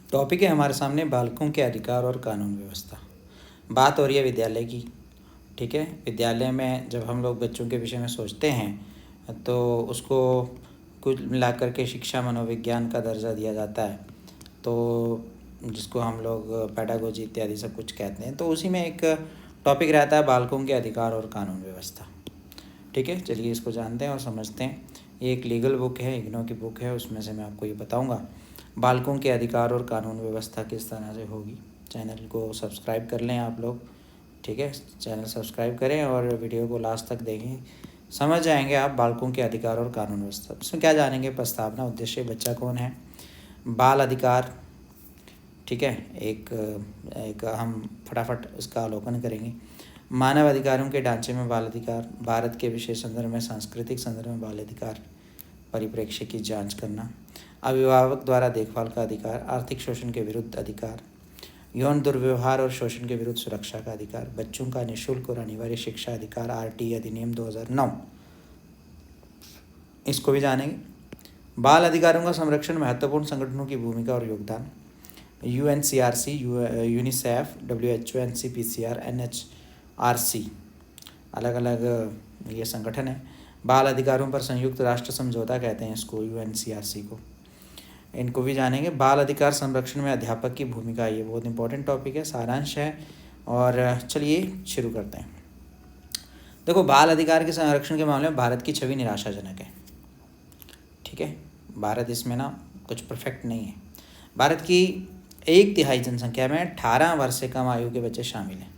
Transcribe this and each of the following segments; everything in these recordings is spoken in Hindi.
टॉपिक है हमारे सामने बालकों के अधिकार और कानून व्यवस्था। बात हो रही है विद्यालय की। ठीक है, विद्यालय में जब हम लोग बच्चों के विषय में सोचते हैं तो उसको कुल मिलाकर के शिक्षा मनोविज्ञान का दर्जा दिया जाता है, तो जिसको हम लोग पैडागोजी इत्यादि सब कुछ कहते हैं। तो उसी में एक टॉपिक रहता है बालकों के अधिकार और कानून व्यवस्था। ठीक है, चलिए इसको जानते हैं और समझते हैं। ये एक लीगल बुक है, इग्नो की बुक है, उसमें से मैं आपको ये बताऊंगा बालकों के अधिकार और कानून व्यवस्था किस तरह से होगी। चैनल को सब्सक्राइब कर लें आप लोग। ठीक है, चैनल सब्सक्राइब करें और वीडियो को लास्ट तक देखें, समझ जाएंगे आप बालकों के अधिकार और कानून व्यवस्था। इसमें क्या जानेंगे, प्रस्तावना, उद्देश्य, बच्चा कौन है, बाल अधिकार। ठीक है, एक हम फटाफट इसका अवलोकन करेंगे। मानव अधिकारों के ढांचे में बाल अधिकार, भारत के विशेष संदर्भ में, सांस्कृतिक संदर्भ में बाल अधिकार परिप्रेक्ष्य की जांच करना, अभिभावक द्वारा देखभाल का अधिकार, आर्थिक शोषण के विरुद्ध अधिकार, यौन दुर्व्यवहार और शोषण के विरुद्ध सुरक्षा का अधिकार, बच्चों का निःशुल्क और अनिवार्य शिक्षा अधिकार, आरटी अधिनियम 2009, इसको भी जानेंगे। बाल अधिकारों का संरक्षण, महत्वपूर्ण संगठनों की भूमिका और योगदान, UNCRC, UNICEF, WHO, NCPCR, NHRC, अलग अलग ये संगठन है। बाल अधिकारों पर संयुक्त राष्ट्र समझौता कहते हैं इसको, यूएनसीआरसी को, इनको भी जानेंगे। बाल अधिकार संरक्षण में अध्यापक की भूमिका, ये बहुत इंपॉर्टेंट टॉपिक है, सारांश है। और चलिए शुरू करते हैं। देखो, बाल अधिकार के संरक्षण के मामले में भारत की छवि निराशाजनक है। ठीक है, भारत इसमें ना कुछ परफेक्ट नहीं है। भारत की 1/3 जनसंख्या में 18 वर्ष से कम आयु के बच्चे शामिल हैं।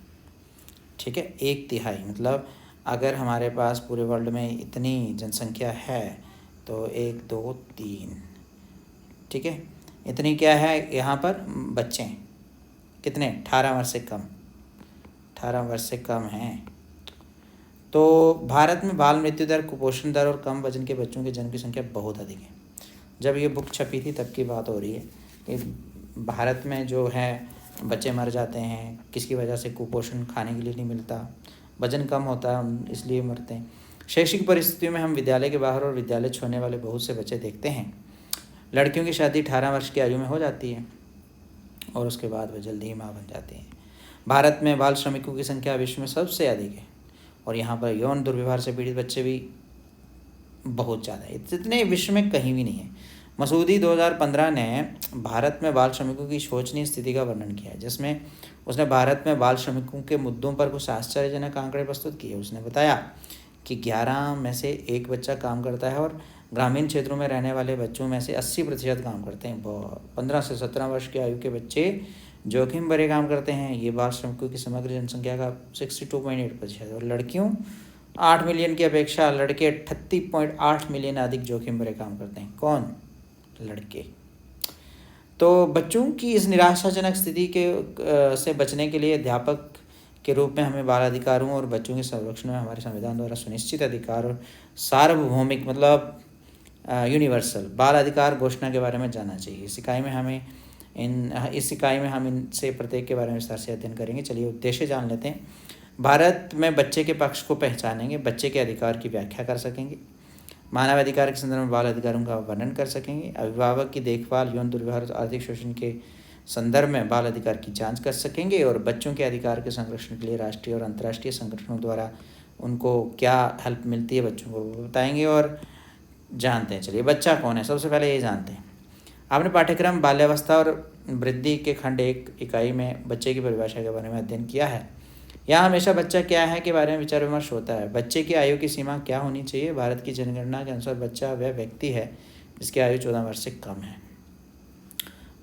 ठीक है, 1/3 मतलब अगर हमारे पास पूरे वर्ल्ड में इतनी जनसंख्या है तो 1 2 3, ठीक है, इतनी क्या है यहाँ पर बच्चे कितने, 18 वर्ष से कम, 18 वर्ष से कम हैं। तो भारत में बाल मृत्यु दर, कुपोषण दर और कम वजन के बच्चों के जन्म की संख्या बहुत अधिक है। जब ये बुक छपी थी तब की बात हो रही है कि भारत में जो है बच्चे मर जाते हैं, किसकी वजह से, कुपोषण, खाने के लिए नहीं मिलता, वजन कम होता है इसलिए मरते हैं। शैक्षिक परिस्थितियों में हम विद्यालय के बाहर और विद्यालय छोड़ने वाले बहुत से बच्चे देखते हैं। लड़कियों की शादी 18 वर्ष की आयु में हो जाती है और उसके बाद वह जल्दी ही माँ बन जाती हैं। भारत में बाल श्रमिकों की संख्या विश्व में सबसे अधिक है और यहाँ पर यौन दुर्व्यवहार से पीड़ित बच्चे भी बहुत ज़्यादा है, इतने विश्व में कहीं भी नहीं है। मसूदी 2015 ने भारत में बाल श्रमिकों की शोचनीय स्थिति का वर्णन किया है, जिसमें उसने भारत में बाल श्रमिकों के मुद्दों पर कुछ आश्चर्यजनक आंकड़े प्रस्तुत किए। उसने बताया कि 11 में से 1 बच्चा काम करता है और ग्रामीण क्षेत्रों में रहने वाले बच्चों में से 80% काम करते हैं। 15 से 17 वर्ष की आयु के बच्चे जोखिम भरे काम करते हैं। ये बाल श्रमिकों की समग्र जनसंख्या का 62.8% और लड़कियों 8 मिलियन की अपेक्षा लड़के 38.8 मिलियन अधिक जोखिम भरे काम करते हैं। कौन? लड़के। तो बच्चों की इस निराशाजनक स्थिति के से बचने के लिए अध्यापक के रूप में हमें बाल अधिकारों और बच्चों के संरक्षण में हमारे संविधान द्वारा सुनिश्चित अधिकार और सार्वभौमिक मतलब यूनिवर्सल बाल अधिकार घोषणा के बारे में जानना चाहिए। इस इकाई में हम इनसे प्रत्येक के बारे में विस्तार से अध्ययन करेंगे। चलिए उद्देश्य जान लेते हैं। भारत में बच्चे के पक्ष को पहचानेंगे, बच्चे के अधिकार की व्याख्या कर सकेंगे, मानव अधिकार के संदर्भ में बाल अधिकारों का वर्णन कर सकेंगे, अभिभावक की देखभाल, यौन दुर्व्यवहार, आर्थिक शोषण के संदर्भ में बाल अधिकार की जांच कर सकेंगे और बच्चों के अधिकार के संरक्षण के लिए राष्ट्रीय और अंतर्राष्ट्रीय संगठनों द्वारा उनको क्या हेल्प मिलती है बच्चों को बताएंगे और जानते हैं। चलिए, बच्चा कौन है, सबसे पहले ये जानते हैं। आपने पाठ्यक्रम बाल्यावस्था और वृद्धि के खंड 1 इकाई में बच्चे की परिभाषा के बारे में अध्ययन किया है। यहाँ हमेशा बच्चा क्या है के बारे में विचार विमर्श होता है। बच्चे की आयु की सीमा क्या होनी चाहिए? भारत की जनगणना के अनुसार बच्चा वह व्यक्ति है जिसकी आयु 14 वर्ष से कम है।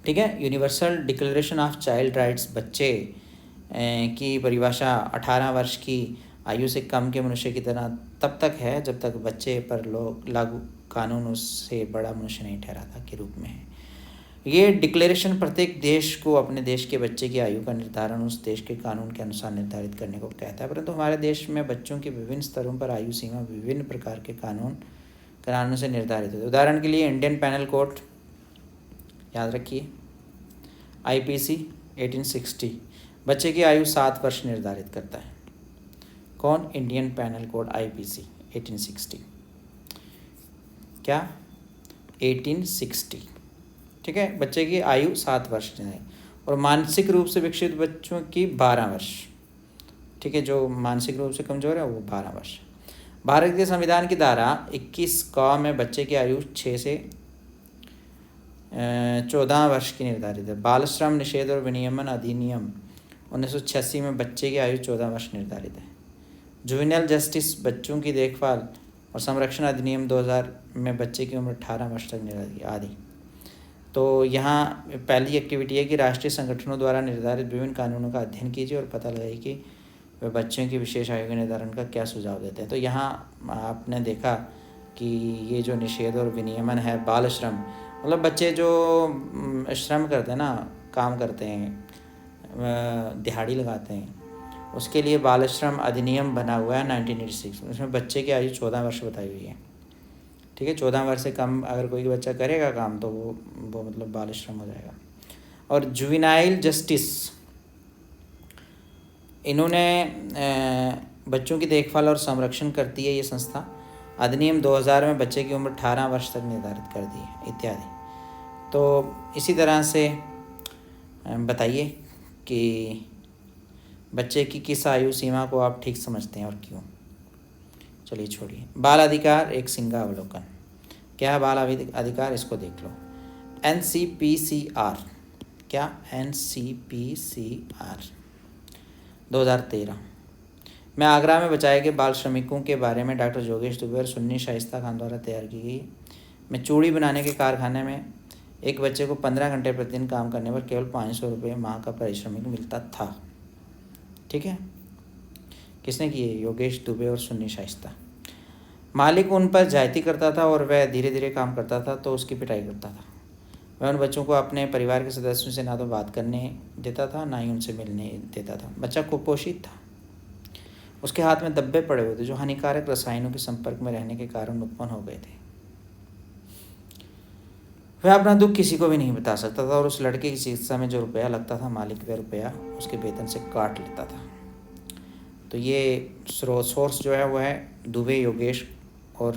ठीक है, universal declaration of child rights बच्चे की परिभाषा 18 वर्ष की आयु से कम के मनुष्य की तरह तब तक है जब तक बच्चे पर लागू कानून उससे बड़ा मनुष्य नहीं ठहराता के रूप में है। ये डिक्लेरेशन प्रत्येक देश को अपने देश के बच्चे की आयु का निर्धारण उस देश के कानून के अनुसार निर्धारित करने को कहता है, परंतु हमारे देश में बच्चों की विभिन्न स्तरों पर आयु सीमा विभिन्न प्रकार के कानूनों से निर्धारित होती है। उदाहरण के लिए इंडियन पैनल कोड याद रखिए, IPC 1860 बच्चे की आयु 7 वर्ष निर्धारित करता है। कौन? इंडियन पैनल कोड IPC 1860, क्या 1860। ठीक है। बच्चे की आयु 7 वर्ष है और मानसिक रूप से विकसित बच्चों की 12 वर्ष, ठीक है। जो मानसिक रूप से कमज़ोर है वो 12 वर्ष। भारत के संविधान की धारा 21 क में बच्चे की आयु 6 से 14 वर्ष की निर्धारित है। बाल श्रम निषेध और विनियमन अधिनियम 1986 में बच्चे की आयु 14 वर्ष निर्धारित है। जुवेनाइल जस्टिस बच्चों की देखभाल और संरक्षण अधिनियम 2000 में बच्चे की उम्र 18 वर्ष तक निर्धारित आदि। तो यहाँ पहली एक्टिविटी है कि राष्ट्रीय संगठनों द्वारा निर्धारित विभिन्न कानूनों का अध्ययन कीजिए और पता लगाइए कि वे बच्चों की विशेष आयु के निर्धारण का क्या सुझाव देते हैं। तो यहाँ आपने देखा कि ये जो निषेध और विनियमन है, बाल श्रम मतलब बच्चे जो श्रम करते हैं ना, काम करते हैं, दिहाड़ी लगाते हैं, उसके लिए बाल श्रम अधिनियम बना हुआ है 1986। उसमें बच्चे की आयु 14 वर्ष बताई हुई है, ठीक है। 14 वर्ष से कम अगर कोई बच्चा करेगा काम तो वो मतलब बाल श्रम हो जाएगा। और जुवेनाइल जस्टिस, इन्होंने बच्चों की देखभाल और संरक्षण करती है ये संस्था। अधिनियम 2000 में बच्चे की उम्र 18 वर्ष तक निर्धारित कर दी है इत्यादि। तो इसी तरह से बताइए कि बच्चे की किस आयु सीमा को आप ठीक समझते हैं और क्यों। चलिए छोड़िए। बाल अधिकार एक सिंहावलोकन। क्या है बाल अधिकार, इसको देख लो। NCPCR, क्या NCPCR 2013 में आगरा में बचाए गए बाल श्रमिकों के बारे में डॉक्टर योगेश दुबे और सुन्नी शाइस्ता खान द्वारा तैयार की गई। में चूड़ी बनाने के कारखाने में एक बच्चे को 15 घंटे प्रतिदिन काम करने पर केवल 500 रुपये माह का पारिश्रमिक मिलता था, ठीक है। किसने की है? योगेश दुबे और सुन्नी शाइस्ता। मालिक उन पर ज्यादती करता था और वह धीरे धीरे काम करता था तो उसकी पिटाई करता था। वह उन बच्चों को अपने परिवार के सदस्यों से ना तो बात करने देता था ना ही उनसे मिलने देता था। बच्चा कुपोषित था, उसके हाथ में धब्बे पड़े हुए थे जो हानिकारक रसायनों के संपर्क में रहने के कारण उत्पन्न हो गए थे। वह अपना दुख किसी को भी नहीं बता सकता था और उस लड़के की चिकित्सा में जो रुपया लगता था मालिक वह रुपया उसके वेतन से काट लेता था। तो ये सोर्स जो है वो है दुबे योगेश और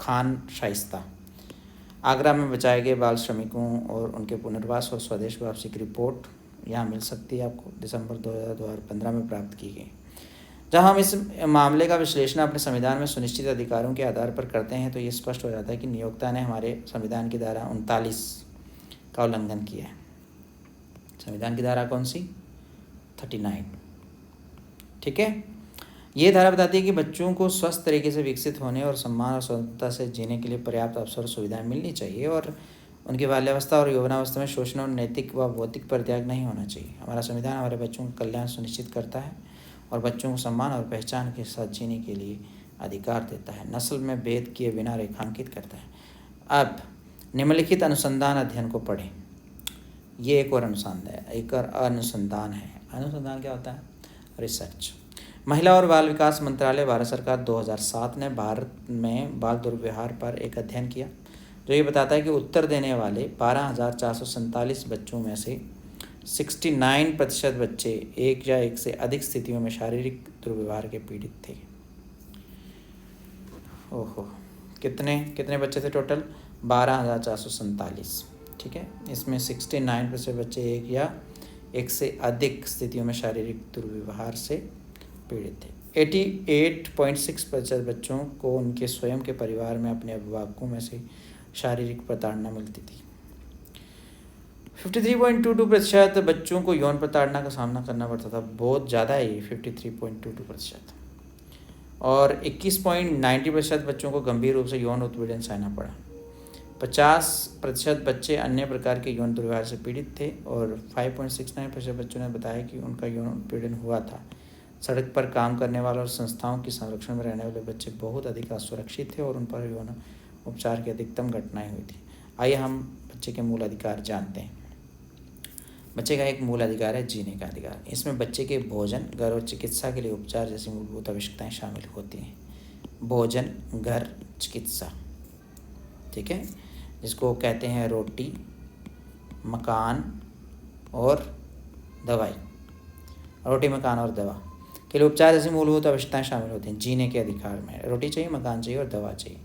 खान शाइस्ता। आगरा में बचाए गए बाल श्रमिकों और उनके पुनर्वास और स्वदेश वापसी की रिपोर्ट यहाँ मिल सकती है आपको, दिसंबर 2015 में प्राप्त की गई। जहाँ हम इस मामले का विश्लेषण अपने संविधान में सुनिश्चित अधिकारों के आधार पर करते हैं तो ये स्पष्ट हो जाता है कि नियोक्ता ने हमारे संविधान की धारा 39 का उल्लंघन किया है। संविधान की धारा कौन सी? 39, ठीक है। ये धारा बताती है कि बच्चों को स्वस्थ तरीके से विकसित होने और सम्मान और स्वतंत्रता से जीने के लिए पर्याप्त अवसर और सुविधाएं मिलनी चाहिए और उनकी बाल्यावस्था और यौवनावस्था में शोषण और नैतिक व बौद्धिक परित्याग नहीं होना चाहिए। हमारा संविधान हमारे बच्चों का कल्याण सुनिश्चित करता है और बच्चों को सम्मान और पहचान के साथ जीने के लिए अधिकार देता है, नस्ल में भेद किए बिना रेखांकित करता है। अब निम्नलिखित अनुसंधान अध्ययन को पढ़ें। ये एक और अनुसंधान है। अनुसंधान क्या होता है? रिसर्च। महिला और बाल विकास मंत्रालय भारत सरकार 2007 ने भारत में बाल दुर्व्यवहार पर एक अध्ययन किया जो ये बताता है कि उत्तर देने वाले 12,447 बच्चों में से 69% बच्चे एक या एक से अधिक स्थितियों में शारीरिक दुर्व्यवहार के पीड़ित थे। ओहो, कितने बच्चे थे टोटल? 12,447, ठीक है। इसमें 69% बच्चे एक या एक से अधिक स्थितियों में शारीरिक दुर्व्यवहार से पीड़ित थे। 88.6% बच्चों को उनके स्वयं के परिवार में अपने अभिभावकों में से शारीरिक प्रताड़ना मिलती थी। 53.22% बच्चों को यौन प्रताड़ना का सामना करना पड़ता था। बहुत ज़्यादा है ये 53.22%। और 21.90% बच्चों को गंभीर रूप से यौन उत्पीड़न सहना पड़ा। 50% बच्चे अन्य प्रकार के यौन दुर्व्यवहार से पीड़ित थे और 5.69% बच्चों ने बताया कि उनका यौन उत्पीड़न हुआ था। सड़क पर काम करने वाले और संस्थाओं की संरक्षण में रहने वाले बच्चे बहुत अधिक असुरक्षित थे और उन पर यौन उपचार की अधिकतम घटनाएं हुई थी। आइए हम बच्चे के मूल अधिकार जानते हैं। बच्चे का एक मूल अधिकार है जीने का अधिकार। इसमें बच्चे के भोजन, घर और चिकित्सा के लिए उपचार जैसी मूलभूत आवश्यकताएं शामिल होती हैं। भोजन, घर, चिकित्सा, ठीक है, जिसको कहते हैं रोटी, मकान और दवाई। रोटी, मकान और दवा के लिए उपचार जैसी मूलभूत आवश्यकताएं शामिल होती हैं। जीने के अधिकार में रोटी चाहिए, मकान चाहिए और दवा चाहिए।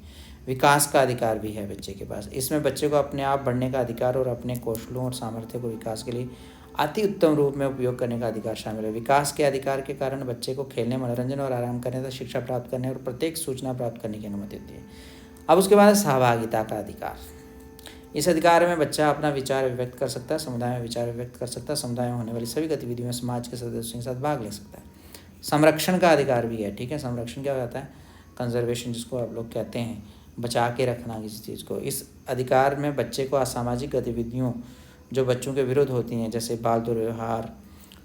विकास का अधिकार भी है बच्चे के पास। इसमें बच्चे को अपने आप बढ़ने का अधिकार और अपने कौशलों और सामर्थ्य को विकास के लिए अति उत्तम रूप में उपयोग करने का अधिकार शामिल है। विकास के अधिकार के कारण बच्चे को खेलने, मनोरंजन और आराम करने तथा शिक्षा प्राप्त करने और प्रत्येक सूचना प्राप्त करने की अनुमति होती है। अब उसके बाद सहभागिता का अधिकार। इस अधिकार में बच्चा अपना विचार व्यक्त कर सकता है, समुदाय में विचार व्यक्त कर सकता है, समुदाय में होने वाली सभी गतिविधियों में समाज के सदस्यों के साथ भाग ले सकता है। संरक्षण का अधिकार भी है, ठीक है। संरक्षण क्या होता है? कंजर्वेशन, जिसको आप लोग कहते हैं, बचा के रखना किसी चीज़ को। इस अधिकार में बच्चे को असामाजिक गतिविधियों जो बच्चों के विरुद्ध होती हैं, जैसे बाल दुर्व्यवहार,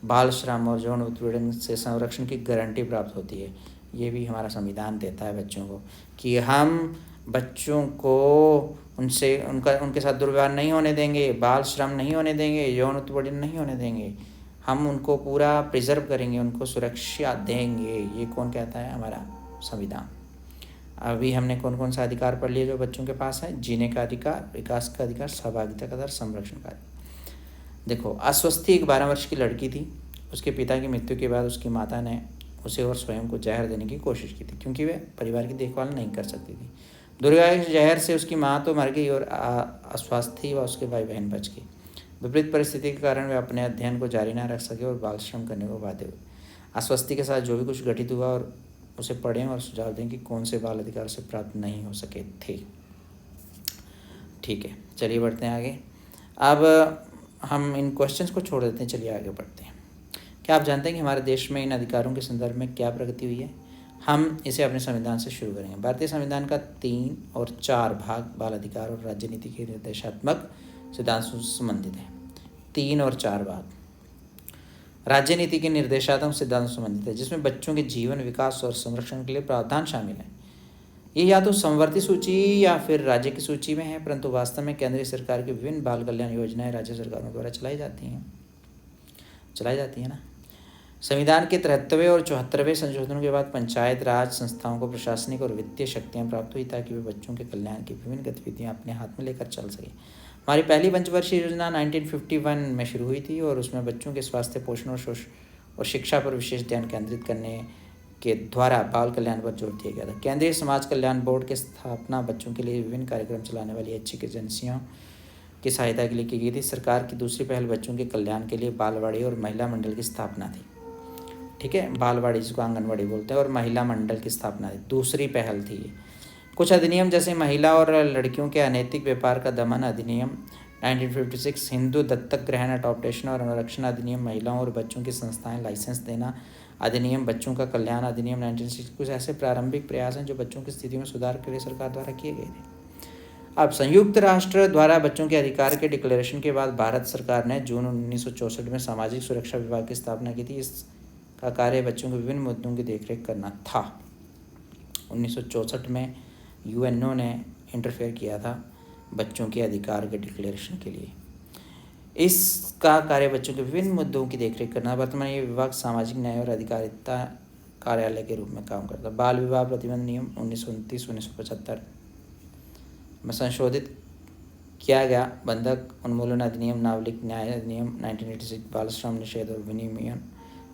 बाल श्रम और यौन उत्पीड़न से संरक्षण की गारंटी प्राप्त होती है। ये भी हमारा संविधान देता है बच्चों को कि हम बच्चों को उनके साथ दुर्व्यवहार नहीं होने देंगे, बाल श्रम नहीं होने देंगे, यौन उत्पीड़न नहीं होने देंगे। हम उनको पूरा प्रिजर्व करेंगे, उनको सुरक्षा देंगे। ये कौन कहता है? हमारा संविधान। अभी हमने कौन कौन सा अधिकार पढ़ लिया जो बच्चों के पास है? जीने का अधिकार, विकास का अधिकार, सहभागिता का अधिकार, संरक्षण का अधिकार। देखो, अस्वस्थी एक 12 वर्ष की लड़की थी। उसके पिता की मृत्यु के बाद उसकी माता ने उसे और स्वयं को जहर देने की कोशिश की थी, क्योंकि वह परिवार की देखभाल नहीं कर सकती थी। दुर्भाग्य से जहर से उसकी माँ तो मर गई और अस्वस्थी व उसके भाई बहन बच गए। विपरीत परिस्थिति के कारण वे अपने अध्ययन को जारी न रख सके और बाल श्रम करने को बाध्य हुए। अस्वस्थी के साथ जो भी कुछ घटित हुआ और उसे पढ़ें और सुझाव दें कि कौन से बाल अधिकार से प्राप्त नहीं हो सके थे। ठीक है, चलिए बढ़ते हैं आगे। अब हम इन क्वेश्चंस को छोड़ देते हैं, चलिए आगे बढ़ते हैं। क्या आप जानते हैं कि हमारे देश में इन अधिकारों के संदर्भ में क्या प्रगति हुई है? हम इसे अपने संविधान से शुरू करेंगे। भारतीय संविधान का 3 और 4 भाग बाल अधिकार और राज्य नीति के निर्देशात्मक सिद्धांतों से संबंधित है। 3 और 4 भाग राज्य नीति के निर्देशात्मक सिद्धांतों से संबंधित है, जिसमें बच्चों के जीवन, विकास और संरक्षण के लिए प्रावधान शामिल है। ये या तो समवर्ती सूची या फिर राज्य की सूची में है, परंतु वास्तव में केंद्रीय सरकार की विभिन्न बाल कल्याण योजनाएं राज्य सरकारों द्वारा चलाई जाती हैं ना। संविधान के 73वें और 74वें संशोधनों के बाद पंचायत राज संस्थाओं को प्रशासनिक और वित्तीय शक्तियाँ प्राप्त हुई ताकि वे बच्चों के कल्याण की विभिन्न गतिविधियाँ अपने हाथ में लेकर चल सके। हमारी पहली पंचवर्षीय योजना 1951 में शुरू हुई थी और उसमें बच्चों के स्वास्थ्य, पोषण और शिक्षा पर विशेष ध्यान केंद्रित करने के द्वारा बाल कल्याण पर जोर दिया गया था। केंद्रीय समाज कल्याण बोर्ड की स्थापना बच्चों के लिए विभिन्न कार्यक्रम चलाने वाली ऐच्छिक एजेंसियों की सहायता के लिए की गई थी। सरकार की दूसरी पहल बच्चों के कल्याण के लिए बालवाड़ी और महिला मंडल की स्थापना थी। ठीक है, बालवाड़ी जिसको आंगनवाड़ी बोलते हैं, और महिला मंडल की स्थापना थी, दूसरी पहल थी ये। कुछ अधिनियम जैसे महिला और लड़कियों के अनैतिक व्यापार का दमन अधिनियम 1956, हिंदू दत्तक ग्रहण अडॉप्टेशन और अनुरक्षण अधिनियम, महिलाओं और बच्चों की संस्थाएं लाइसेंस देना अधिनियम, बच्चों का कल्याण अधिनियम 1960, कुछ ऐसे प्रारंभिक प्रयास हैं जो बच्चों की स्थिति में सुधार के लिए सरकार द्वारा किए गए थे। अब संयुक्त राष्ट्र द्वारा बच्चों के अधिकार के डिक्लेरेशन के बाद भारत सरकार ने जून 1964 में सामाजिक सुरक्षा विभाग की स्थापना की थी। इसका कार्य बच्चों के विभिन्न मुद्दों की देखरेख करना था। 1964 में यूएनओ ने इंटरफेयर किया था बच्चों के अधिकार के डिक्लेरेशन के लिए। इसका कार्य बच्चों के विभिन्न मुद्दों की देखरेख करना। वर्तमान ये विभाग सामाजिक न्याय और अधिकारिता कार्यालय के रूप में काम करता है। बाल विवाह प्रतिबंध नियम 1929-1975 में संशोधित किया गया। बंधक उन्मूलन अधिनियम, नाबालिग न्याय अधिनियम 1986, बाल श्रम निषेध और विनियमन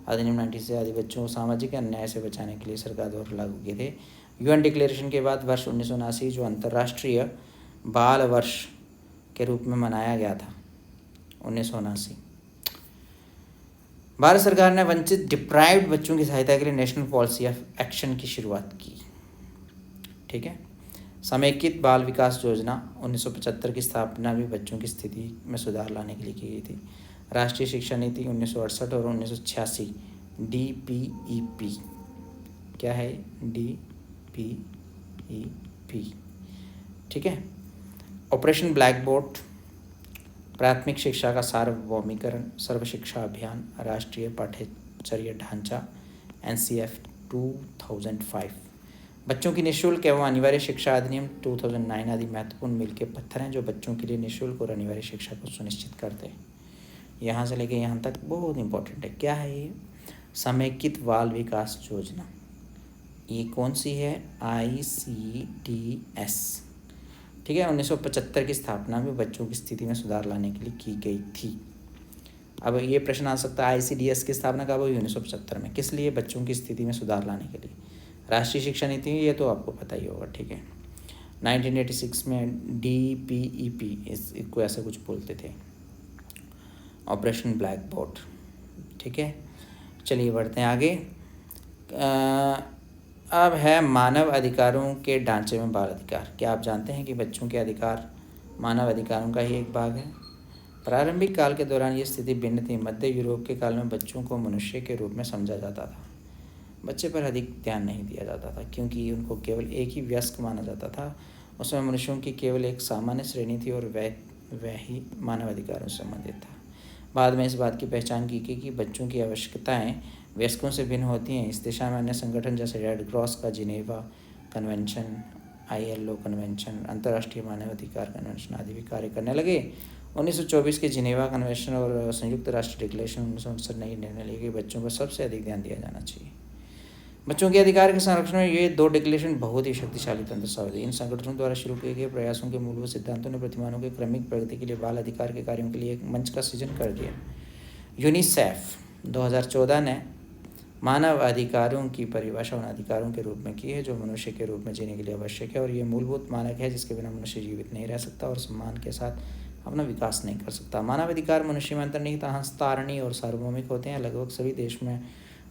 अधिनियम 1996 आदि बच्चों को सामाजिक अन्याय से बचाने के लिए सरकार द्वारा लागू किए थे। यूएन डिक्लेरेशन के बाद वर्ष 1979 जो अंतर्राष्ट्रीय बाल वर्ष के रूप में मनाया गया था 1979, भारत सरकार ने वंचित डिप्राइव्ड बच्चों की सहायता के लिए नेशनल पॉलिसी ऑफ एक्शन की शुरुआत की। ठीक है, समेकित बाल विकास योजना 1975 की स्थापना भी बच्चों की स्थिति में सुधार लाने के लिए की गई थी। राष्ट्रीय शिक्षा नीति 1968 और 1986 DPEP, क्या है DPEP? ठीक है, ऑपरेशन ब्लैक बोर्ड, प्राथमिक शिक्षा का सार्वभौमिकरण, सर्व शिक्षा अभियान, राष्ट्रीय पाठ्यचर्या ढांचा NCF 2005, बच्चों की निःशुल्क एवं अनिवार्य शिक्षा अधिनियम 2009 आदि महत्वपूर्ण मील के पत्थर हैं जो बच्चों के लिए निःशुल्क और अनिवार्य शिक्षा को सुनिश्चित करते हैं। यहाँ से लेके यहाँ तक बहुत इंपॉर्टेंट है। क्या है ये? समेकित बाल विकास योजना। ये कौन सी है? ICDS। ठीक है, 1975 की स्थापना में बच्चों की स्थिति में सुधार लाने के लिए की गई थी। अब ये प्रश्न आ सकता है, ICDS की स्थापना कब हुई? 1975 में। किस लिए? बच्चों की स्थिति में सुधार लाने के लिए। राष्ट्रीय शिक्षा नीति, ये तो आपको पता ही होगा। ठीक है, 1986 में DPEP इसको ऐसा कुछ बोलते थे, ऑपरेशन ब्लैक बोर्ड। ठीक है, चलिए बढ़ते हैं आगे। अब है मानव अधिकारों के ढांचे में बाल अधिकार। क्या आप जानते हैं कि बच्चों के अधिकार मानव अधिकारों का ही एक भाग है? प्रारंभिक काल के दौरान ये स्थिति भिन्न थी। मध्य यूरोप के काल में बच्चों को मनुष्य के रूप में समझा जाता था। बच्चे पर अधिक ध्यान नहीं दिया जाता था क्योंकि उनको केवल एक ही वयस्क माना जाता था। उसमें मनुष्यों की केवल एक सामान्य श्रेणी थी और वह ही मानव अधिकारों से संबंधित था। बाद में इस बात की पहचान की गई कि बच्चों की आवश्यकताएं वयस्कों से भिन्न होती हैं। इस दिशा में अन्य संगठन जैसे रेड क्रॉस का जिनेवा कन्वेंशन, ILO कन्वेंशन, अंतर्राष्ट्रीय मानवाधिकार कन्वेंशन आदि भी कार्य करने लगे। 1924 के जिनेवा कन्वेंशन और संयुक्त राष्ट्र डिक्लेरेशन 1969 ने निर्णय लिया कि बच्चों पर सबसे अधिक ध्यान दिया जाना चाहिए। बच्चों के अधिकार के संरक्षण में ये 2 डिक्लेरेशन बहुत ही शक्तिशाली तंत्र साबित हुए। इन संगठनों द्वारा शुरू किए गए प्रयासों के मूलभूत सिद्धांतों ने प्रतिमानों के क्रमिक प्रगति के लिए बाल अधिकार के कार्यों के लिए एक मंच का सृजन कर दिया। यूनिसेफ 2014 ने मानव अधिकारों की परिभाषा उन अधिकारों के रूप में की है जो मनुष्य के रूप में जीने के लिए आवश्यक है, और ये मूलभूत मानक है जिसके बिना मनुष्य जीवित नहीं रह सकता और सम्मान के साथ अपना विकास नहीं कर सकता। मानव अधिकार मनुष्य में अंतर्निहित हस्ताक्षरीय और सार्वभौमिक होते हैं। लगभग सभी देश में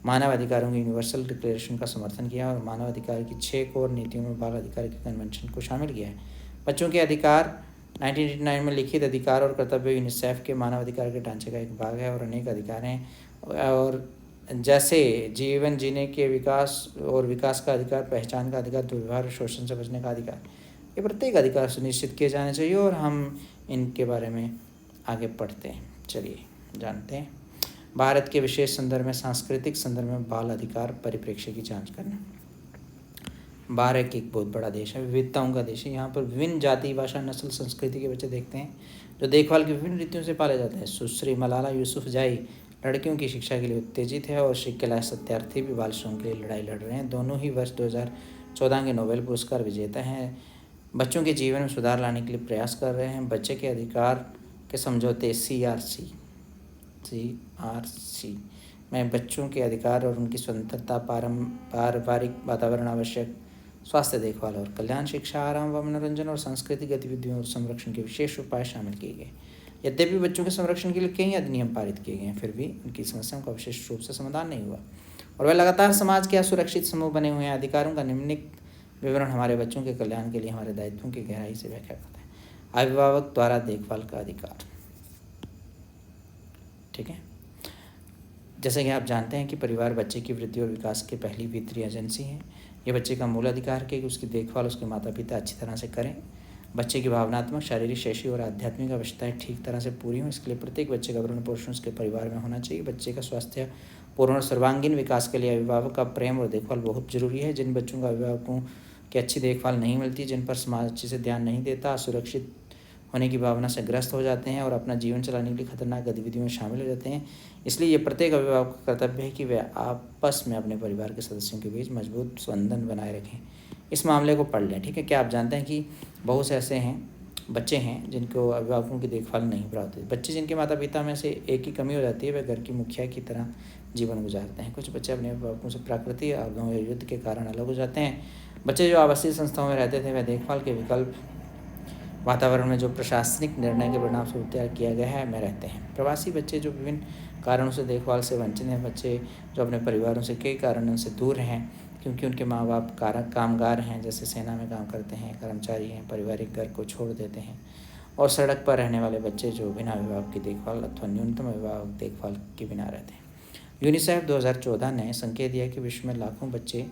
मानव अधिकारों की यूनिवर्सल डिक्लेरेशन का समर्थन किया और मानव अधिकार की 6 कोर नीतियों में बाल अधिकार के कन्वेंशन को शामिल किया है। बच्चों के अधिकार 1989 में लिखित अधिकार और कर्तव्य यूनिसेफ के मानव अधिकार के ढांचे का एक भाग है और अनेक अधिकार हैं, और जैसे जीवन जीने के विकास और विकास का अधिकार, पहचान का अधिकार, दुर्व्यवहार और शोषण से बचने का अधिकार, ये प्रत्येक अधिकार सुनिश्चित किए जाने चाहिए और हम इनके बारे में आगे पढ़ते हैं। चलिए जानते हैं। भारत के विशेष संदर्भ में, सांस्कृतिक संदर्भ में बाल अधिकार परिप्रेक्ष्य की जांच करना। भारत एक बहुत बड़ा देश है, विविधताओं का देश है। यहाँ पर विभिन्न जाति, भाषा, नस्ल, संस्कृति के बच्चे देखते हैं जो देखभाल की विभिन्न रीतियों से पाले जाते हैं। सुश्री मलाला यूसुफजई लड़कियों की शिक्षा के लिए उत्तेजित है और शिक्षालय सत्यार्थी भी बाल श्रम के लिए लड़ाई लड़ रहे हैं। दोनों ही वर्ष 2014 के नोबेल पुरस्कार विजेता हैं। बच्चों के जीवन में सुधार लाने के लिए प्रयास कर रहे हैं। बच्चे के अधिकार के समझौते CRC में बच्चों के अधिकार और उनकी स्वतंत्रता, पारिवारिक वातावरण, आवश्यक स्वास्थ्य देखभाल और कल्याण, शिक्षा, आराम व मनोरंजन और सांस्कृतिक गतिविधियों और संरक्षण के विशेष उपाय शामिल किए गए। यद्यपि बच्चों के संरक्षण के लिए कई अधिनियम पारित किए गए हैं, फिर भी उनकी समस्याओं का विशेष रूप से समाधान नहीं हुआ और वे लगातार समाज के असुरक्षित समूह बने हुए हैं। अधिकारों का निम्नलिखित विवरण हमारे बच्चों के कल्याण के लिए हमारे दायित्वों की गहराई से व्याख्या करता है। अभिभावक द्वारा देखभाल का अधिकार। ठीक है, जैसे कि आप जानते हैं कि परिवार बच्चे की वृद्धि और विकास की पहली वित्तीय एजेंसी है। ये बच्चे का मूल अधिकार है कि उसकी देखभाल उसके माता पिता अच्छी तरह से करें। बच्चे की भावनात्मक, शारीरिक, शैक्षिक और आध्यात्मिक आवश्यकताएं ठीक तरह से पूरी हों, इसके लिए प्रत्येक बच्चे का भरण पोषण उसके परिवार में होना चाहिए। बच्चे का स्वास्थ्य पूर्ण और सर्वांगीण विकास के लिए अभिभावक का प्रेम और देखभाल बहुत जरूरी है। जिन बच्चों को अभिभावकों की अच्छी देखभाल नहीं मिलती, जिन पर समाज अच्छे से ध्यान नहीं देता, असुरक्षित होने की भावना से ग्रस्त हो जाते हैं और अपना जीवन चलाने के लिए खतरनाक गतिविधियों में शामिल हो जाते हैं। इसलिए ये प्रत्येक अभिभावक का कर्तव्य है कि वे आपस में अपने परिवार के सदस्यों के बीच मजबूत संबंध बनाए रखें। इस मामले को पढ़ लें। ठीक है, क्या आप जानते हैं कि बहुत से ऐसे बच्चे हैं जिनको अभिभावकों की देखभाल नहीं प्राप्त होती। बच्चे जिनके माता पिता में से एक की कमी हो जाती है, वे घर की मुखिया की तरह जीवन गुजारते हैं। कुछ बच्चे अपने अभिभावकों से प्राकृतिक आपदाओं या युद्ध के कारण अलग हो जाते हैं। बच्चे जो आवासीय संस्थाओं में रहते थे, वह देखभाल के विकल्प वातावरण में जो प्रशासनिक निर्णय के परिणाम स्वरूप तैयार किया गया है में रहते हैं। प्रवासी बच्चे जो विभिन्न कारणों से देखभाल से वंचित हैं। बच्चे जो अपने परिवारों से कई कारणों से दूर हैं क्योंकि उनके माँ बाप कामगार हैं, जैसे सेना में काम करते हैं, कर्मचारी हैं, पारिवारिक घर को छोड़ देते हैं, और सड़क पर रहने वाले बच्चे जो बिना अभिभावक की देखभाल अथवा न्यूनतम अभिभावक देखभाल के बिना रहते हैं। यूनिसेफ 2014 ने संकेत दिया कि विश्व में लाखों बच्चे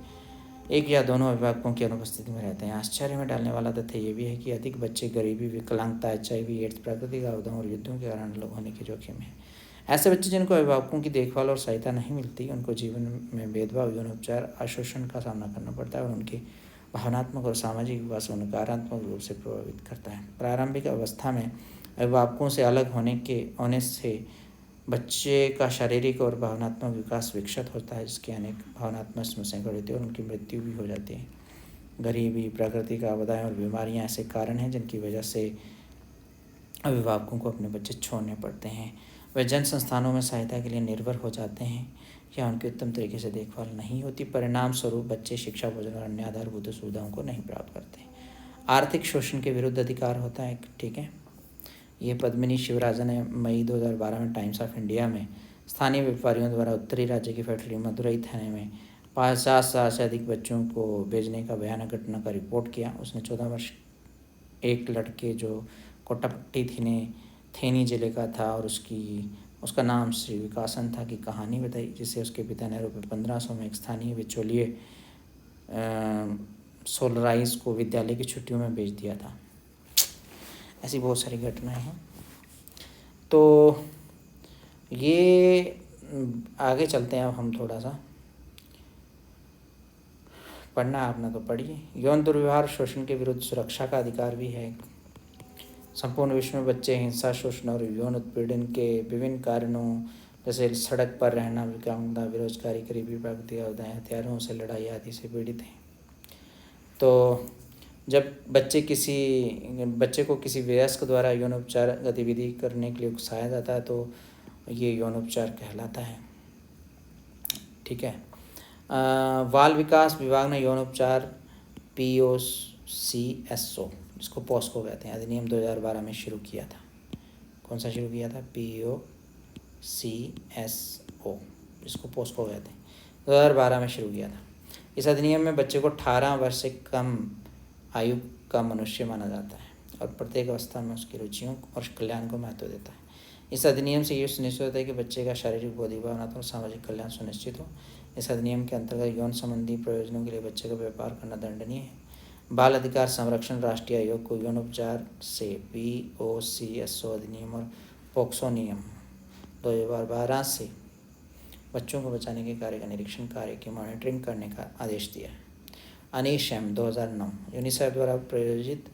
एक या दोनों अभिभावकों की अनुपस्थिति में रहते हैं। आश्चर्य में डालने वाला तथ्य ये भी है कि अधिक बच्चे गरीबी, विकलांगता, HIV, एड्स, प्राकृतिक आपदाओं और युद्धों के कारण अलग होने के जोखिम है। ऐसे बच्चे जिनको अभिभावकों की देखभाल और सहायता नहीं मिलती, उनको जीवन में भेदभाव, यौन उपचार, अशोषण का सामना करना पड़ता है और उनके भावनात्मक और सामाजिक विकास को नकारात्मक रूप से प्रभावित करता है। प्रारंभिक अवस्था में अभिभावकों से अलग होने से बच्चे का शारीरिक और भावनात्मक विकास विकसित होता है, जिसके अनेक भावनात्मक समस्याएं होती है और उनकी मृत्यु भी हो जाती है। गरीबी, प्राकृतिक आपदाएं और बीमारियां ऐसे कारण हैं जिनकी वजह से अभिभावकों को अपने बच्चे छोड़ने पड़ते हैं। वे जन संस्थानों में सहायता के लिए निर्भर हो जाते हैं या उनकी उत्तम तरीके से देखभाल नहीं होती। परिणाम स्वरूप बच्चे शिक्षा, भोजन और अन्य आधारभूत सुविधाओं को नहीं प्राप्त करते। आर्थिक शोषण के विरुद्ध अधिकार होता है, ठीक है। ये पद्मिनी शिवराजन ने मई 2012 में टाइम्स ऑफ इंडिया में स्थानीय व्यापारियों द्वारा उत्तरी राज्य की फैक्ट्री मदुरई थाने में 50,000 से अधिक बच्चों को भेजने का भयानक घटना का रिपोर्ट किया। उसने 14 वर्ष एक लड़के जो कोटापट्टी थेनी जिले का था और उसका नाम श्री विकासन था की कहानी बताई, जिसे उसके पिता ने ₹1500 में एक स्थानीय बिचौलिए सोलराइज को विद्यालय की छुट्टियों में भेज दिया था। ऐसी बहुत सारी घटनाएं हैं। तो ये आगे चलते हैं। अब हम थोड़ा सा पढ़ना अपना तो पढ़िए। यौन दुर्व्यवहार शोषण के विरुद्ध सुरक्षा का अधिकार भी है। संपूर्ण विश्व में बच्चे हिंसा, शोषण और यौन उत्पीड़न के विभिन्न कारणों जैसे सड़क पर रहना, विकलांगता, बेरोजगारी, गरीबी, प्राकृतिक आपदाएं, हथियारों से लड़ाई आदि से पीड़ित हैं। तो जब बच्चे को किसी वयस्क द्वारा यौनोपचार गतिविधि करने के लिए उकसाया जाता है तो ये यौनोपचार कहलाता है, ठीक है। बाल विकास विभाग ने यौनोपचार POCSO, जिसको पॉस्को कहते हैं, अधिनियम 2012 में शुरू किया था। कौन सा शुरू किया था? POCSO, जिसको पॉस्को कहते हैं, 2012 में शुरू किया था। इस अधिनियम में बच्चे को 18 वर्ष से कम आयु का मनुष्य माना जाता है और प्रत्येक अवस्था में उसकी रुचियों और कल्याण को महत्व देता है। इस अधिनियम से ये सुनिश्चित होता है कि बच्चे का शारीरिक, बौद्धिक, भावनात्मक और सामाजिक कल्याण सुनिश्चित हो। इस अधिनियम के अंतर्गत यौन संबंधी प्रयोजनों के लिए बच्चे का व्यापार करना दंडनीय है। बाल अधिकार संरक्षण राष्ट्रीय आयोग को यौनोपचार से POCSO अधिनियम और पोक्सो नियम 2012 से बच्चों को बचाने के कार्य का निरीक्षण, कार्य की मॉनिटरिंग करने का आदेश दिया है। अनीशम 2009 यूनिसेफ द्वारा प्रायोजित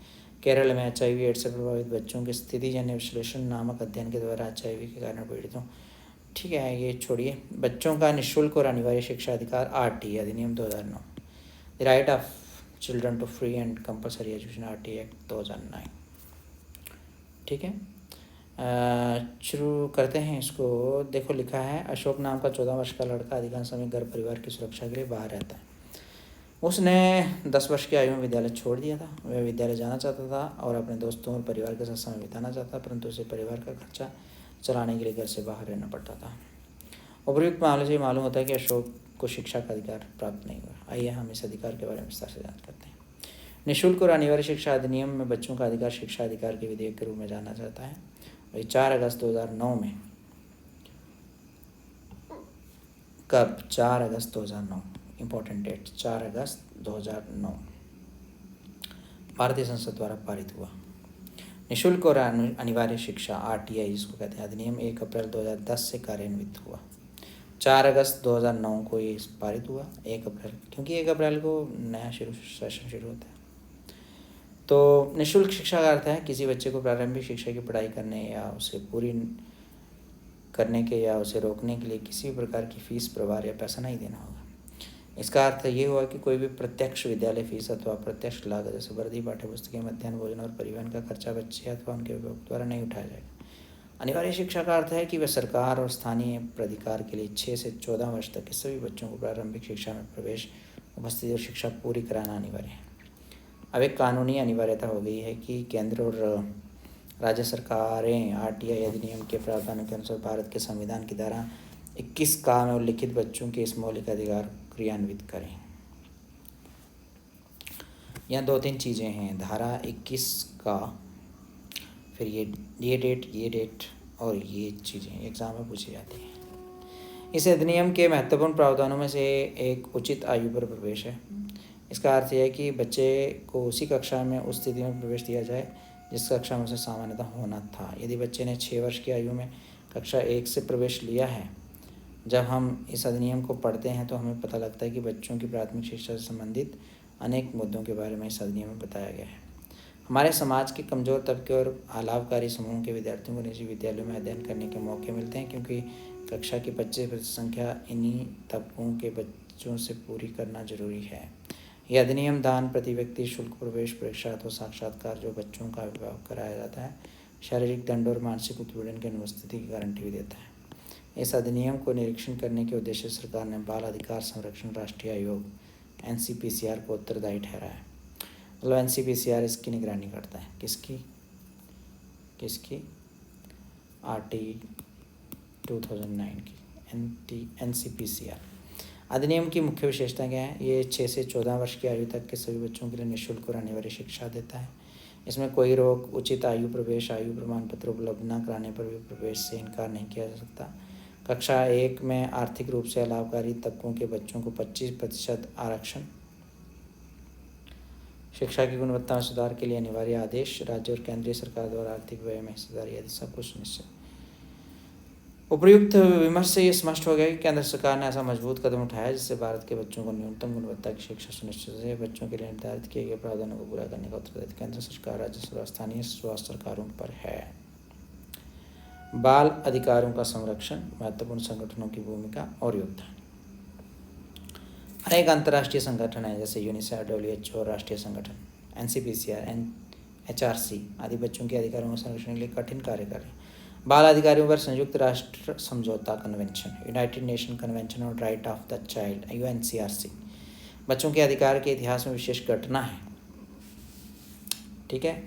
केरल में HIV एड्स से प्रभावित बच्चों की स्थितिजन्य विश्लेषण नामक अध्ययन के द्वारा HIV के कारण पीड़ितों, ठीक है, ये छोड़िए। बच्चों का निःशुल्क और अनिवार्य शिक्षा अधिकार RT अधिनियम 2009, the right of children to free and compulsory education RT act 2009, ठीक है। शुरू करते हैं इसको। देखो लिखा है, अशोक नाम का 14 वर्ष का लड़का अधिकांश समय घर परिवार की सुरक्षा के लिए बाहर रहता है। उसने 10 वर्ष की आयु में विद्यालय छोड़ दिया था। वह विद्यालय जाना चाहता था और अपने दोस्तों और परिवार के साथ समय बिताना चाहता, परंतु उसे परिवार का खर्चा चलाने के लिए घर से बाहर रहना पड़ता था। उपर्युक्त मामले से मालूम होता है कि अशोक को शिक्षा का अधिकार प्राप्त नहीं हुआ। आइए हम इस अधिकार के बारे में विस्तार से जांच करते हैं। निःशुल्क और अनिवार्य शिक्षा अधिनियम में बच्चों का अधिकार शिक्षा अधिकार के विधेयक के रूप में जाना जाता है। वही 4 अगस्त 2009 में, कब? 4 अगस्त 2009, इम्पोर्टेंट डेट, 4 अगस्त 2009 भारतीय संसद द्वारा पारित हुआ। निःशुल्क और अनिवार्य शिक्षा RTI जिसको कहते हैं अधिनियम 1 अप्रैल 2010 से कार्यान्वित हुआ। 4 अगस्त 2009 को ये पारित हुआ। 1 अप्रैल, क्योंकि 1 अप्रैल को नया सेशन शुरू होता है। तो निःशुल्क शिक्षा का अर्थ है किसी बच्चे को प्रारंभिक शिक्षा की पढ़ाई करने या उसे पूरी करने के या उसे रोकने के लिए किसी भी प्रकार की फीस, प्रभार या पैसा नहीं देना होगा। इसका अर्थ ये हुआ कि कोई भी प्रत्यक्ष विद्यालय फीस अथवा प्रत्यक्ष लागत जैसे वर्दी, पाठ्य पुस्तकें, मध्याह्न भोजन और परिवहन का खर्चा बच्चे अथवा उनके अभिभावक द्वारा नहीं उठाया जाएगा। अनिवार्य शिक्षा का अर्थ है कि वह सरकार और स्थानीय प्राधिकार के लिए 6 से 14 वर्ष तक के सभी बच्चों को प्रारंभिक शिक्षा में प्रवेश, उपस्थिति और शिक्षा पूरी कराना अनिवार्य है। अब एक कानूनी अनिवार्यता हो गई है कि केंद्र और राज्य सरकारें RTI अधिनियम के प्रावधानों के अनुसार भारत के संविधान की धारा 21 का में उल्लिखित बच्चों के इस मौलिक अधिकार क्रियान्वित करें। यहाँ 2-3 चीज़ें हैं, धारा 21 का, फिर ये डेट और ये चीज़ें एग्ज़ाम में पूछी जाती हैं। इस अधिनियम के महत्वपूर्ण प्रावधानों में से एक उचित आयु पर प्रवेश है। इसका अर्थ यह है कि बच्चे को उसी कक्षा में उस स्थिति में प्रवेश दिया जाए जिस कक्षा में उसे सामान्यतः होना था। यदि बच्चे ने 6 वर्ष की आयु में कक्षा 1 से प्रवेश लिया है, जब हम इस अधिनियम को पढ़ते हैं तो हमें पता लगता है कि बच्चों की प्राथमिक शिक्षा से संबंधित अनेक मुद्दों के बारे में इस अधिनियम में बताया गया है। हमारे समाज के कमज़ोर तबके और अलाभकारी समूह के विद्यार्थियों को निजी विद्यालयों में अध्ययन करने के मौके मिलते हैं, क्योंकि कक्षा की 25% संख्या इन्हीं तबकों के बच्चों से पूरी करना जरूरी है। यह अधिनियम दान, प्रति व्यक्ति शुल्क, प्रवेश परीक्षा अथवा साक्षात्कार जो बच्चों का अभिभावक कराया जाता है, शारीरिक दंड और मानसिक उत्पीड़न की अनुपस्थिति की गारंटी भी देता है। इस अधिनियम को निरीक्षण करने के उद्देश्य से सरकार ने बाल अधिकार संरक्षण राष्ट्रीय आयोग NCPCR को उत्तरदायी ठहराया। मतलब NCPCR इसकी निगरानी करता है। किसकी RT 2009 की NCPCR। अधिनियम की मुख्य विशेषता क्या है? ये 6 से 14 वर्ष की आयु तक के सभी बच्चों के लिए निःशुल्क और अनिवार्य शिक्षा देता है। इसमें कोई रोक, उचित आयु प्रमाण पत्र उपलब्ध न कराने पर भी प्रवेश से इनकार नहीं किया जा सकता। कक्षा 1 में आर्थिक रूप से अलाभकारी तबकों के बच्चों को 25% आरक्षण। शिक्षा की गुणवत्ता में सुधार के लिए अनिवार्य आदेश। राज्य और केंद्रीय सरकार द्वारा आर्थिक व्यय में हिस्सेदारी आदि सब कुछ सुनिश्चित। उपर्युक्त विमर्श से ये स्पष्ट हो गया कि केंद्र सरकार ने ऐसा मजबूत कदम उठाया जिससे भारत के बच्चों को न्यूनतम गुणवत्ता की शिक्षा सुनिश्चित है। बच्चों के लिए निर्धारित किए गए प्रावधानों को पूरा करने का उत्तरदायित्व केंद्र सरकार, राज्य और स्थानीय स्वास्थ्य सरकारों पर है। बाल अधिकारों का संरक्षण, महत्वपूर्ण संगठनों की भूमिका और योगदान। अनेक अंतर्राष्ट्रीय संगठन हैं जैसे यूनिसेफ, WHO, राष्ट्रीय संगठन NCPCR, HRC आदि बच्चों के अधिकारों के संरक्षण के लिए कठिन कार्य कर रहे हैं। बाल अधिकारियों पर संयुक्त राष्ट्र समझौता convention, United nation convention on right of the child UNCRC बच्चों के अधिकार के इतिहास में विशेष घटना है। ठीक है।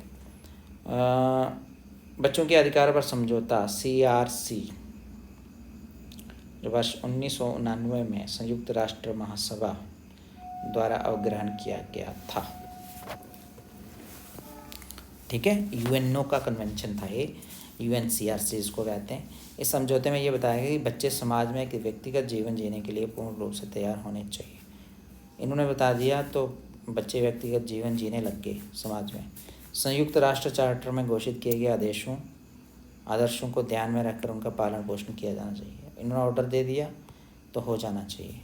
बच्चों के अधिकार पर समझौता CRC जो वर्ष 1999 में संयुक्त राष्ट्र महासभा द्वारा अवग्रहण किया गया था। ठीक है। UNO का कन्वेंशन था ये, UNCRC इसको कहते हैं। इस समझौते में ये बताया गया कि बच्चे समाज में एक व्यक्तिगत जीवन जीने के लिए पूर्ण रूप से तैयार होने चाहिए। इन्होंने बता दिया तो बच्चे व्यक्तिगत जीवन जीने लग गए समाज में। संयुक्त राष्ट्र चार्टर में घोषित किए गए आदर्शों को ध्यान में रखकर उनका पालन पोषण किया जाना चाहिए। इन्होंने ऑर्डर दे दिया तो हो जाना चाहिए।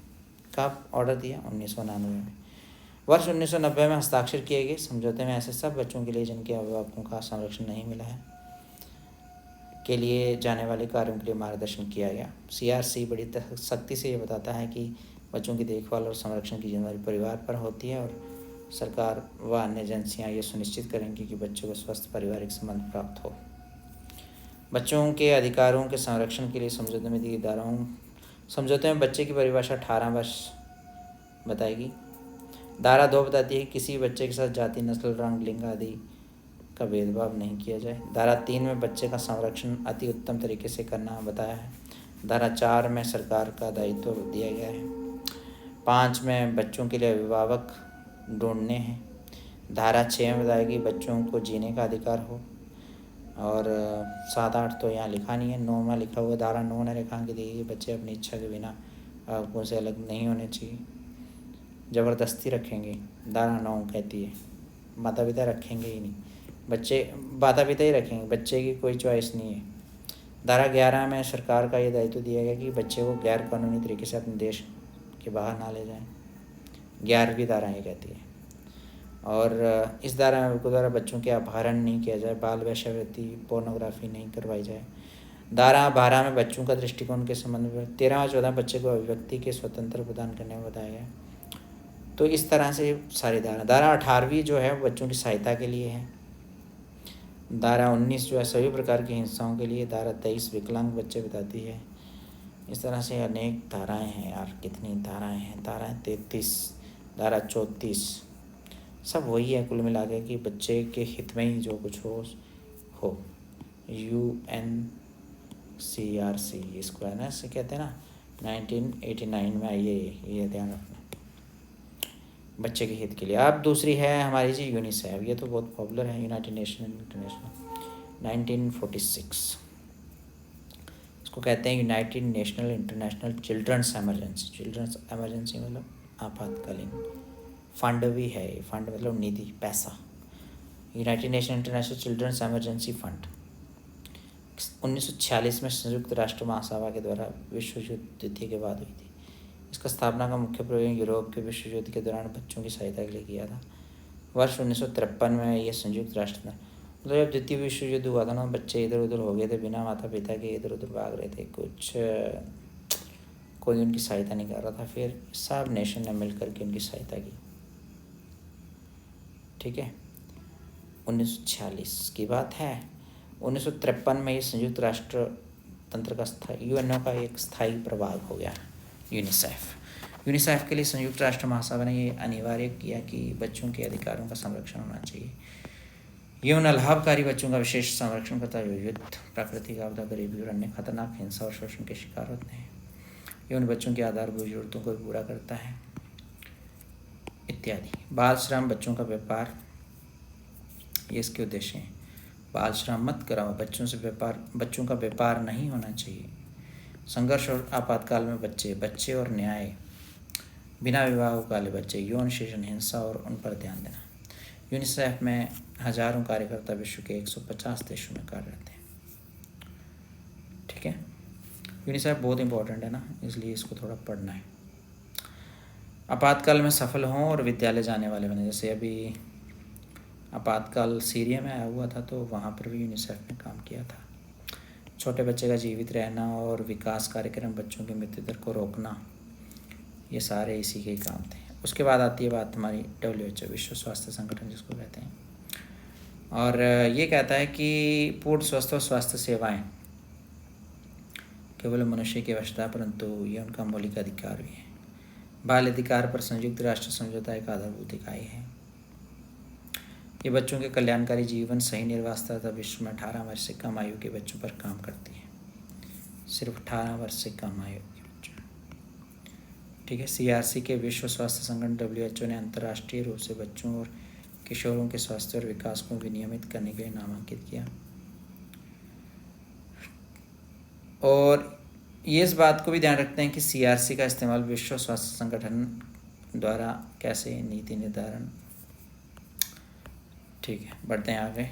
कब ऑर्डर दिया? 1999 में। वर्ष 1990 में हस्ताक्षर किए गए समझौते में ऐसे सब बच्चों के लिए जिनके अभिभावकों का संरक्षण नहीं मिला है के लिए जाने वाले कार्यों के लिए मार्गदर्शन किया गया। CRC बड़ी सख्ती से ये बताता है कि बच्चों की देखभाल और संरक्षण की जिम्मेदारी परिवार पर होती है और सरकार व अन्य एजेंसियां ये सुनिश्चित करेंगी कि बच्चों को स्वस्थ पारिवारिक संबंध प्राप्त हो। बच्चों के अधिकारों के संरक्षण के लिए समझौते में दी धाराओं। समझौते में बच्चे की परिभाषा 18 वर्ष बताएगी। धारा 2 बताती है किसी बच्चे के साथ जाति, नस्ल, रंग, लिंग आदि का भेदभाव नहीं किया जाए। धारा 3 में बच्चे का संरक्षण अति उत्तम तरीके से करना बताया है। धारा 4 में सरकार का दायित्व दिया गया है। 5 में बच्चों के लिए अभिभावक ढूंढने हैं। धारा 6 में बताएगी बच्चों को जीने का अधिकार हो। और 7, 8 तो यहाँ लिखा नहीं है, 9 में लिखा हुआ। धारा 9 ने रेखांकित की बच्चे अपनी इच्छा के बिना अभिभावकों से अलग नहीं होने चाहिए, ज़बरदस्ती रखेंगे। धारा 9 कहती है माता पिता रखेंगे ही नहीं, बच्चे माता पिता ही रखेंगे, बच्चे की कोई चॉइस नहीं है। धारा 11 में सरकार का ये दायित्व दिया गया कि बच्चे को गैर कानूनी तरीके से अपने देश के बाहर ना ले जाएं। 11वीं धारा ये कहती है। और इस धारा में द्वारा बच्चों के अपहरण नहीं किया जाए, बाल वेश्यावृत्ति, पोर्नोग्राफी नहीं करवाई जाए। धारा 12 में बच्चों का दृष्टिकोण के संबंध में 13 और 14 बच्चे को अभिव्यक्ति के स्वतंत्र प्रदान करने में बताया गया। तो इस तरह से सारी धारा 18वीं जो है बच्चों की सहायता के लिए है। धारा 19 जो है सभी प्रकार की हिंसाओं के लिए। धारा 23 विकलांग बच्चे बताती है। इस तरह से अनेक धाराएं हैं यार, कितनी धाराएं हैं। धारा 33, धारा 34 सब वही है कुल मिला के कि बच्चे के हित में ही जो कुछ हो। UNCRC इसको है ना, इससे कहते हैं ना, 1989 में आई है, ये ध्यान रखना बच्चे के हित के लिए। अब दूसरी है हमारी जी यूनिसेफ। ये तो बहुत पॉपुलर है, यूनाइटेड नेशन इंटरनेशनल 1946 इसको कहते हैं United National International Children's Emergency मतलब आपातकालीन फंड भी है। फंड मतलब निधि, पैसा। United Nation International Children's Emergency Fund 1946 में संयुक्त राष्ट्र महासभा के द्वारा विश्व युद्ध द्वितीय के बाद हुई थी। इसका स्थापना का मुख्य प्रयोग यूरोप के विश्व युद्ध के दौरान बच्चों की सहायता के लिए किया था। वर्ष 1953 में यह संयुक्त राष्ट्र मतलब जब द्वितीय विश्व युद्ध हुआ था ना, बच्चे इधर उधर हो गए थे, बिना माता पिता के इधर उधर भाग रहे थे, कोई उनकी सहायता नहीं कर रहा था। फिर सब नेशन ने मिल करके उनकी सहायता की। ठीक है, 1946 की बात है। 1953 में ये संयुक्त राष्ट्र तंत्र का यूएनओ का एक स्थायी प्रभाग हो गया यूनिसेफ। यूनिसेफ के लिए संयुक्त राष्ट्र महासभा ने ये अनिवार्य किया कि बच्चों के अधिकारों का संरक्षण होना चाहिए। ये उन अलाभकारी बच्चों का विशेष संरक्षण करता है जो युद्ध, प्राकृतिक आपदा, गरीबी और अन्य खतरनाक हिंसा और शोषण के शिकार होते हैं। ये उन बच्चों की आधारभूत जरूरतों को भी पूरा करता है इत्यादि। बाल श्रम, बच्चों का व्यापार, ये इसके उद्देश्य हैं। बाल श्रम मत कराओ, बच्चों का व्यापार नहीं होना चाहिए। संघर्ष और आपातकाल में बच्चे और न्याय, बिना विवाह वाले बच्चे, यौन शोषण, हिंसा और उन पर ध्यान देना। यूनिसेफ में हजारों कार्यकर्ता विश्व के 150 देशों में कार्यरत हैं। ठीक है, यूनिसेफ बहुत इंपॉर्टेंट है ना, इसलिए इसको थोड़ा पढ़ना है। आपातकाल में सफल हों और विद्यालय जाने वाले बने। जैसे अभी आपातकाल सीरिया में आया हुआ था तो वहाँ पर भी यूनिसेफ ने काम किया था। छोटे बच्चे का जीवित रहना और विकास कार्यक्रम, बच्चों की मृत्यु दर को रोकना, ये सारे इसी के काम थे। उसके बाद आती है बात हमारी WHO, विश्व स्वास्थ्य संगठन जिसको कहते हैं, और ये कहता है कि पूर्ण स्वस्थ और स्वास्थ्य सेवाएं केवल मनुष्य की आवश्यकता, परंतु ये उनका मौलिक अधिकार भी है। बाल अधिकार पर संयुक्त राष्ट्र समझौता एक आधारभूत इकाई है। ये बच्चों के कल्याणकारी जीवन, सही निर्वासता तथा विश्व में 18 वर्ष से कम आयु के बच्चों पर काम करती है। सिर्फ 18 वर्ष से कम आयु के बच्चों। ठीक है, CRC के विश्व स्वास्थ्य संगठन WHO ने अंतर्राष्ट्रीय रूप से बच्चों और किशोरों के स्वास्थ्य और विकास को विनियमित करने के लिए नामांकित किया। और ये इस बात को भी ध्यान रखते हैं कि CRC का इस्तेमाल विश्व स्वास्थ्य संगठन द्वारा कैसे नीति निर्धारण। ठीक है, बढ़ते हैं आगे।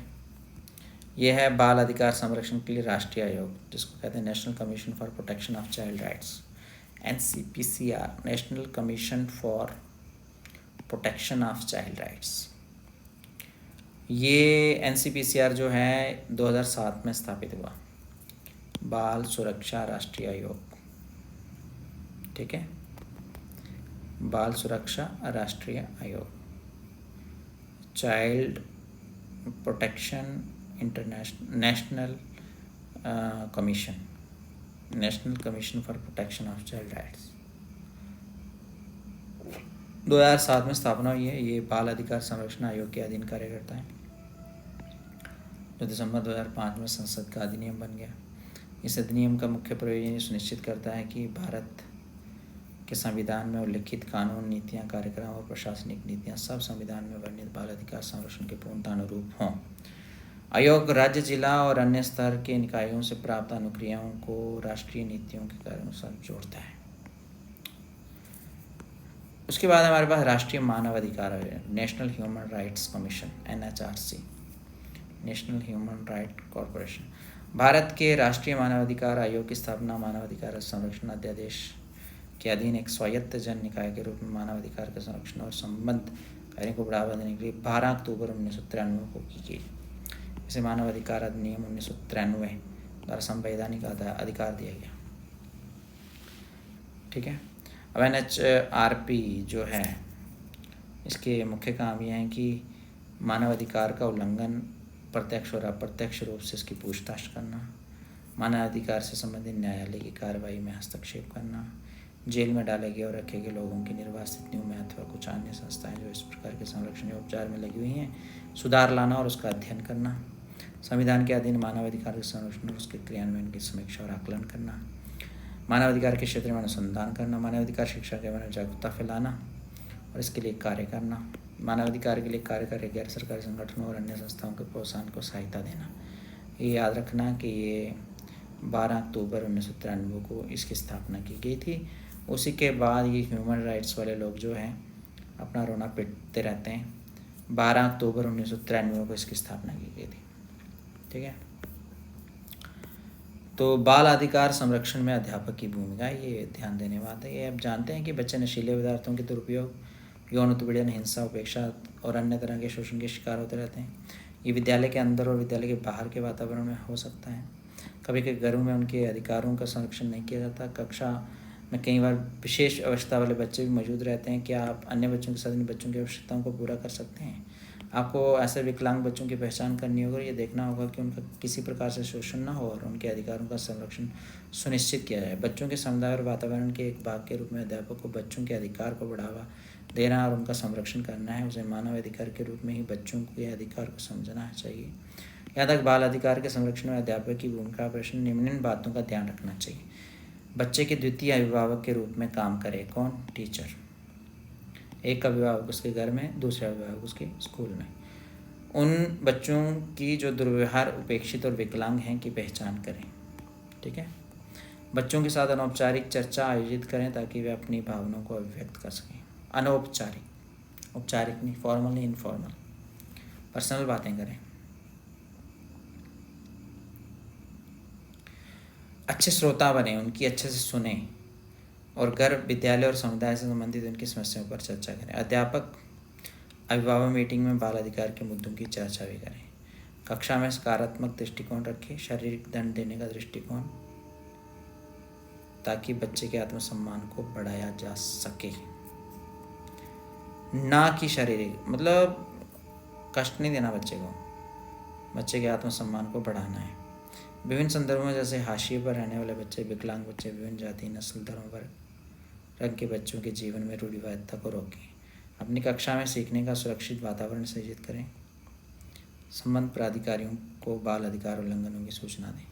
यह है बाल अधिकार संरक्षण के लिए राष्ट्रीय आयोग, जिसको कहते हैं national commission for protection of child rights, NCPCR, national commission for protection of child rights. ये NCPCR जो है 2007 में स्थापित हुआ, बाल सुरक्षा राष्ट्रीय आयोग। ठीक है, बाल सुरक्षा राष्ट्रीय आयोग, child protection national commission, national commission for protection of child rights. 2007 में स्थापना हुई है। ये बाल अधिकार संरक्षण आयोग के अधीन कार्य करता है, जो दिसंबर 2005 में संसद का अधिनियम बन गया। इस अधिनियम का मुख्य प्रयोजन सुनिश्चित करता है कि भारत के संविधान में उल्लिखित कानून, नीतियां, कार्यक्रम और प्रशासनिक नीतियां सब संविधान में वर्णित बाल अधिकार संरक्षण के पूर्णतः अनुरूप हों। आयोग राज्य, जिला और अन्य स्तर के निकायों से प्राप्त अनुक्रियाओं को राष्ट्रीय नीतियों के अनुसार जोड़ता है। उसके बाद हमारे पास राष्ट्रीय मानव अधिकार आयोग, national human rights commission, NHRC, national human right corporation. Bharat के राष्ट्रीय मानवाधिकार आयोग की स्थापना मानवाधिकार संरक्षण अध्यादेश के अधीन एक स्वायत्त जन निकाय के रूप में मानवाधिकार के संरक्षण और संबद्ध कार्यों को बढ़ावा देने के लिए 12 अक्टूबर 1993 को की गई। इसे मानवाधिकार अधिनियम 1993 द्वारा संवैधानिक अधिकार दिया गया। ठीक है, अब NHRP जो है, इसके मुख्य काम यह है कि मानवाधिकार का उल्लंघन प्रत्यक्ष और अप्रत्यक्ष रूप से इसकी पूछताछ करना, मानवाधिकार से संबंधित न्यायालय की कार्रवाई में हस्तक्षेप करना, जेल में डाले गए और रखे गए लोगों की निर्वासित न्यू में अथवा कुछ अन्य संस्थाएं जो इस प्रकार के संरक्षण या उपचार में लगी हुई हैं, सुधार लाना और उसका अध्ययन करना, संविधान के अधीन मानवाधिकार के संरक्षण और उसके क्रियान्वयन की समीक्षा और आकलन करना, मानवाधिकार के क्षेत्र में अनुसंधान करना, मानवाधिकार शिक्षा के बारे में जागरूकता फैलाना और इसके लिए कार्य करना, मानवाधिकार के लिए कार्य कर रहे गैर सरकारी संगठनों और अन्य संस्थाओं के प्रोत्साहन को सहायता देना। ये याद रखना कि ये 12 अक्टूबर 1993 को इसकी स्थापना की गई थी। उसी के बाद ये ह्यूमन राइट्स वाले लोग जो हैं अपना रोना पीटते रहते हैं। 12 अक्टूबर 1993 को इसकी स्थापना की गई थी। ठीक है, तो बाल अधिकार संरक्षण में अध्यापक की भूमिका, ये ध्यान देने बात है। ये आप जानते हैं कि बच्चे नशीले पदार्थों के दुरुपयोग, यौन उत्पीड़न, हिंसा, उपेक्षा और अन्य तरह के शोषण के शिकार होते रहते हैं। ये विद्यालय के अंदर और विद्यालय के बाहर के वातावरण में हो सकता है। कभी कभी घरों में उनके अधिकारों का संरक्षण नहीं किया जाता। कक्षा में कई बार विशेष अवस्था वाले बच्चे भी मौजूद रहते हैं। क्या आप अन्य बच्चों के साथ इन बच्चों की आवश्यकताओं को पूरा कर सकते हैं? आपको ऐसे विकलांग बच्चों की पहचान करनी होगी, ये देखना होगा कि उनका किसी प्रकार से शोषण ना हो और उनके अधिकारों का संरक्षण सुनिश्चित किया जाए। बच्चों के समुदाय और वातावरण के एक भाग के रूप में अध्यापक को बच्चों के अधिकार को बढ़ावा देना और उनका संरक्षण करना है। उसे मानव अधिकार के रूप में ही बच्चों के अधिकार को समझना चाहिए। यहाँ तक बाल अधिकार के संरक्षण में अध्यापक की भूमिका प्रश्न निम्न बातों का ध्यान रखना चाहिए। बच्चे के द्वितीय अभिभावक के रूप में काम करे। कौन? टीचर। एक अभिभावक उसके घर में, दूसरा अभिभावक उसके स्कूल में। उन बच्चों की जो दुर्व्यवहार, उपेक्षित और विकलांग हैं की पहचान करें। ठीक है। बच्चों के साथ अनौपचारिक चर्चा आयोजित करें ताकि वे अपनी भावनाओं को अभिव्यक्त कर सकें। अनौपचारिक, औपचारिक नहीं, फॉर्मल नहीं, इनफॉर्मल, पर्सनल बातें करें। अच्छे श्रोता बने, उनकी अच्छे से सुने और घर, विद्यालय और समुदाय से संबंधित उनकी समस्याओं पर चर्चा करें। अध्यापक अभिभावक मीटिंग में बाल अधिकार के मुद्दों की चर्चा भी करें। कक्षा में सकारात्मक दृष्टिकोण रखें। शारीरिक दंड देने का दृष्टिकोण, ताकि बच्चे के आत्मसम्मान को बढ़ाया जा सके, ना कि शारीरिक, मतलब कष्ट नहीं देना बच्चे को, बच्चे के आत्मसम्मान को बढ़ाना है। विभिन्न संदर्भों में जैसे हाशिए पर रहने वाले बच्चे, विकलांग बच्चे, विभिन्न जाति, नस्ल, धर्म, वर्ग के बच्चों के जीवन में रूढ़िवादिता को रोकें। अपनी कक्षा में सीखने का सुरक्षित वातावरण सृजित करें। संबंध प्राधिकारियों को बाल अधिकार उल्लंघनों की सूचना दें।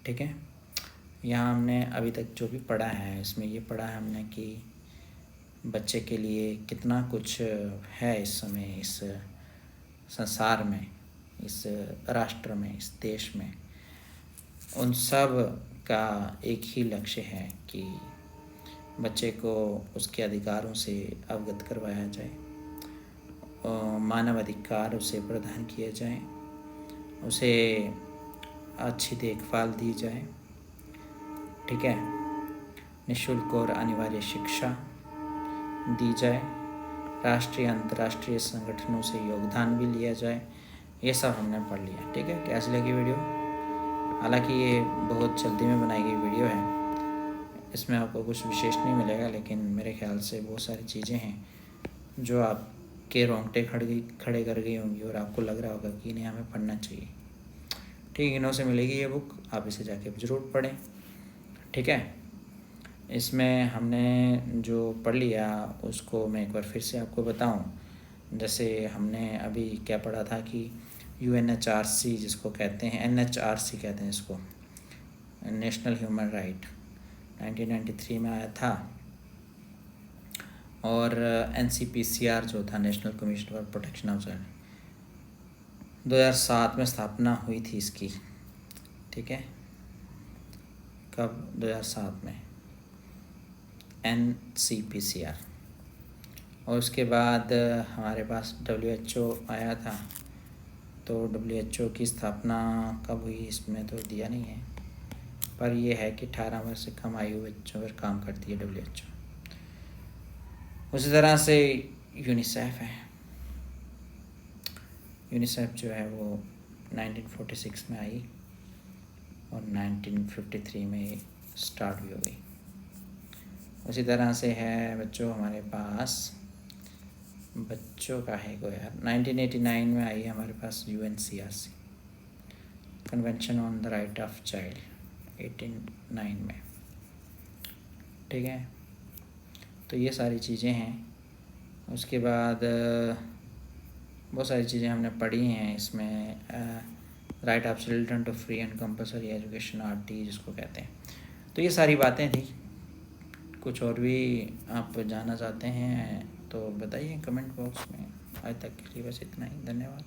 ठीक है। यहाँ हमने अभी तक जो भी पढ़ा है, इसमें ये पढ़ा है हमने कि बच्चे के लिए कितना कुछ है इस समय, इस संसार में, इस राष्ट्र में, इस देश में। उन सब का एक ही लक्ष्य है कि बच्चे को उसके अधिकारों से अवगत करवाया जाए, मानव अधिकार उसे प्रदान किए जाए, उसे अच्छी देखभाल दी जाए। ठीक है। निःशुल्क और अनिवार्य शिक्षा दी जाए। राष्ट्रीय अंतर्राष्ट्रीय संगठनों से योगदान भी लिया जाए। ये सब हमने पढ़ लिया। ठीक है। कैसी लगी वीडियो? हालांकि ये बहुत जल्दी में बनाई गई वीडियो है, इसमें आपको कुछ विशेष नहीं मिलेगा, लेकिन मेरे ख्याल से बहुत सारी चीज़ें हैं जो आपके रोंगटे खड़े कर गई होंगी और आपको लग रहा होगा कि इन्हें हमें पढ़ना चाहिए। ठीक, इन्हों से मिलेगी ये बुक, आप इसे जाके ज़रूर पढ़ें। ठीक है। इसमें हमने जो पढ़ लिया उसको मैं एक बार फिर से आपको बताऊं। जैसे हमने अभी क्या पढ़ा था कि UNHRC जिसको कहते हैं, NHRC कहते हैं इसको, नेशनल ह्यूमन राइट, 1993 में आया था। और NCPCR जो था, national commission for protection of child, 2007 में स्थापना हुई थी इसकी। ठीक है। कब? 2007 में NCPCR। और उसके बाद हमारे पास WHO आया था। तो WHO की स्थापना कब हुई इसमें तो दिया नहीं है, पर यह है कि 18 वर्ष से कम आयु बच्चों पर काम करती है WHO। उसी तरह से यूनिसेफ है। यूनिसेफ जो है वो 1946 में आई और 1953 में स्टार्ट भी हो गई। उसी तरह से है बच्चों हमारे पास, बच्चों का है को यार, 1989 में आई है हमारे पास UNCRC, convention on the right of child, 89 में। ठीक है। तो ये सारी चीज़ें हैं। उसके बाद बहुत सारी चीज़ें हमने पढ़ी हैं इसमें। Right of children to free and compulsory education, RT जिसको कहते हैं। तो ये सारी बातें थी। कुछ और भी आप जानना चाहते हैं तो बताइए कमेंट बॉक्स में। आज तक के लिए बस इतना ही। धन्यवाद।